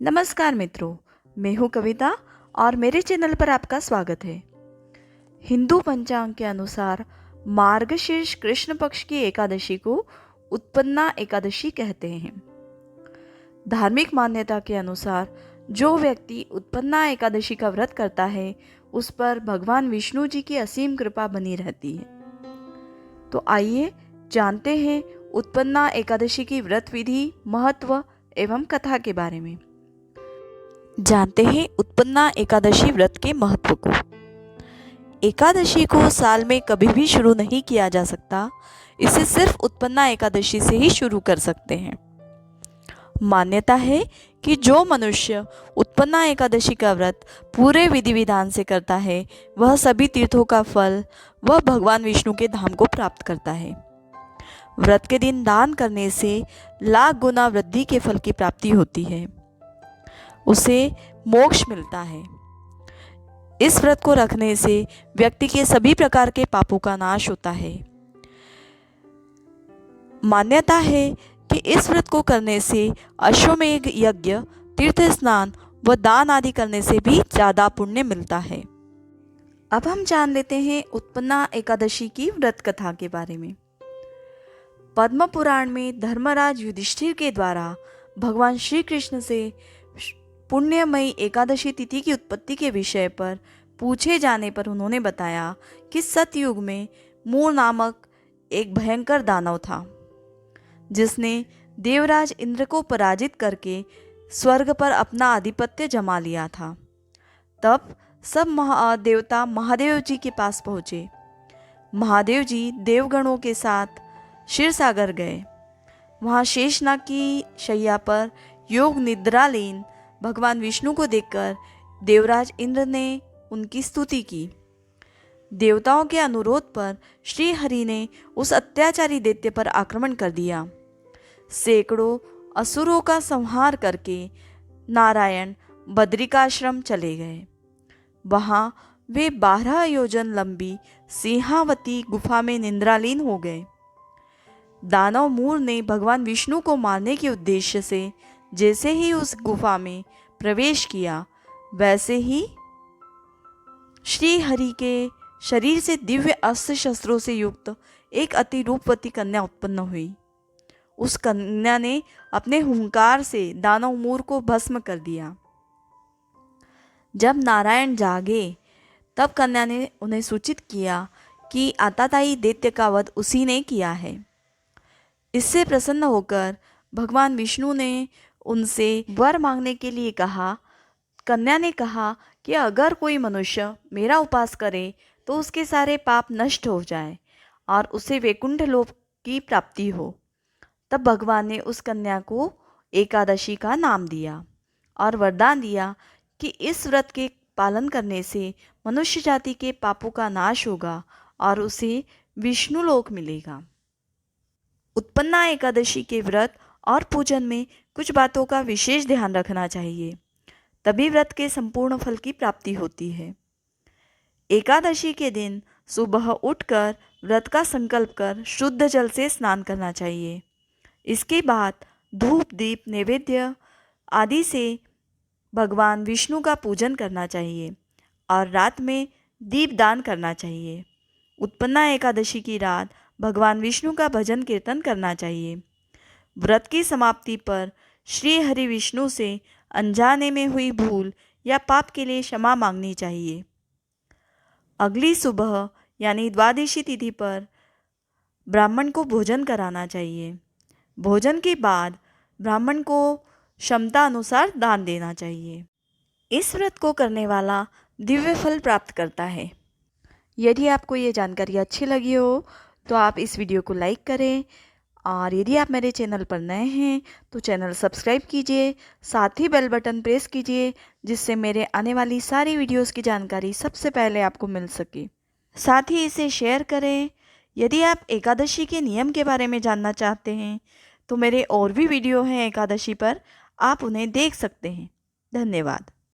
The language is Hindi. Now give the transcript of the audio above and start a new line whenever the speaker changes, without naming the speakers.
नमस्कार मित्रों, मैं हूँ कविता और मेरे चैनल पर आपका स्वागत है। हिंदू पंचांग के अनुसार मार्गशीर्ष कृष्ण पक्ष की एकादशी को उत्पन्ना एकादशी कहते हैं। धार्मिक मान्यता के अनुसार जो व्यक्ति उत्पन्ना एकादशी का व्रत करता है उस पर भगवान विष्णु जी की असीम कृपा बनी रहती है। तो आइए जानते हैं उत्पन्ना एकादशी की व्रत विधि, महत्व एवं कथा के बारे में। जानते हैं उत्पन्ना एकादशी व्रत के महत्व को। एकादशी को साल में कभी भी शुरू नहीं किया जा सकता, इसे सिर्फ उत्पन्ना एकादशी से ही शुरू कर सकते हैं। मान्यता है कि जो मनुष्य उत्पन्ना एकादशी का व्रत पूरे विधि विधान से करता है वह सभी तीर्थों का फल वह भगवान विष्णु के धाम को प्राप्त करता है। व्रत के दिन दान करने से लाख गुना वृद्धि के फल की प्राप्ति होती है, उसे मोक्ष मिलता है। इस व्रत को रखने से व्यक्ति के सभी प्रकार के पापों का नाश होता है। मान्यता है कि इस व्रत को करने से अश्वमेध यज्ञ, तीर्थ स्नान व दान आदि करने से भी ज़्यादा पुण्य मिलता है। अब हम जान लेते हैं उत्पन्ना एकादशी की व्रत कथा के बारे में। पद्म पुराण में धर्मराज युधिष्ठिर के द्वारा भगवान श्री कृष्ण से पुण्यमयी एकादशी तिथि की उत्पत्ति के विषय पर पूछे जाने पर उन्होंने बताया कि सतयुग में मूर नामक एक भयंकर दानव था, जिसने देवराज इंद्र को पराजित करके स्वर्ग पर अपना आधिपत्य जमा लिया था। तब सब देवता महादेव जी के पास पहुँचे। महादेव जी देवगणों के साथ क्षीरसागर गए। वहाँ शेषनाग की शैया पर योग निद्रालीन भगवान विष्णु को देखकर देवराज इंद्र ने उनकी स्तुति की। देवताओं के अनुरोध पर श्री हरि ने उस अत्याचारी दैत्य पर आक्रमण कर दिया। सैकड़ों असुरों का संहार करके नारायण बद्रिकाश्रम चले गए। वहाँ वे 12 योजन लंबी सिंहावती गुफा में निद्रालीन हो गए। दानव मूर ने भगवान विष्णु को मारने के उद्देश्य से जैसे ही उस गुफा में प्रवेश किया, वैसे ही श्री हरि के शरीर से दिव्य अस्त्र शस्त्रों से युक्त एक अति रूपवती कन्या उत्पन्न हुई। उस कन्या ने अपने हुंकार से दानव मूर को भस्म कर दिया। जब नारायण जागे तब कन्या ने उन्हें सूचित किया कि आताताई दैत्य का वध उसी ने किया है। इससे प्रसन्न होकर भगवान विष्णु ने उनसे वर मांगने के लिए कहा। कन्या ने कहा कि अगर कोई मनुष्य मेरा उपास करे तो उसके सारे पाप नष्ट हो जाएं और उसे वैकुंठ लोक की प्राप्ति हो। तब भगवान ने उस कन्या को एकादशी का नाम दिया और वरदान दिया कि इस व्रत के पालन करने से मनुष्य जाति के पापों का नाश होगा और उसे विष्णु लोक मिलेगा। उत्पन्ना एकादशी के व्रत और पूजन में कुछ बातों का विशेष ध्यान रखना चाहिए, तभी व्रत के संपूर्ण फल की प्राप्ति होती है। एकादशी के दिन सुबह उठकर व्रत का संकल्प कर शुद्ध जल से स्नान करना चाहिए। इसके बाद धूप दीप नैवेद्य आदि से भगवान विष्णु का पूजन करना चाहिए और रात में दीप दान करना चाहिए। उत्पन्ना एकादशी की रात भगवान विष्णु का भजन कीर्तन करना चाहिए। व्रत की समाप्ति पर श्री हरि विष्णु से अनजाने में हुई भूल या पाप के लिए क्षमा मांगनी चाहिए। अगली सुबह यानी द्वादशी तिथि पर ब्राह्मण को भोजन कराना चाहिए। भोजन के बाद ब्राह्मण को क्षमता अनुसार दान देना चाहिए। इस व्रत को करने वाला दिव्य फल प्राप्त करता है। यदि आपको ये जानकारी अच्छी लगी हो तो आप इस वीडियो को लाइक करें और यदि आप मेरे चैनल पर नए हैं तो चैनल सब्सक्राइब कीजिए, साथ ही बेल बटन प्रेस कीजिए जिससे मेरे आने वाली सारी वीडियोस की जानकारी सबसे पहले आपको मिल सके। साथ ही इसे शेयर करें। यदि आप एकादशी के नियम के बारे में जानना चाहते हैं तो मेरे और भी वीडियो हैं एकादशी पर, आप उन्हें देख सकते हैं। धन्यवाद।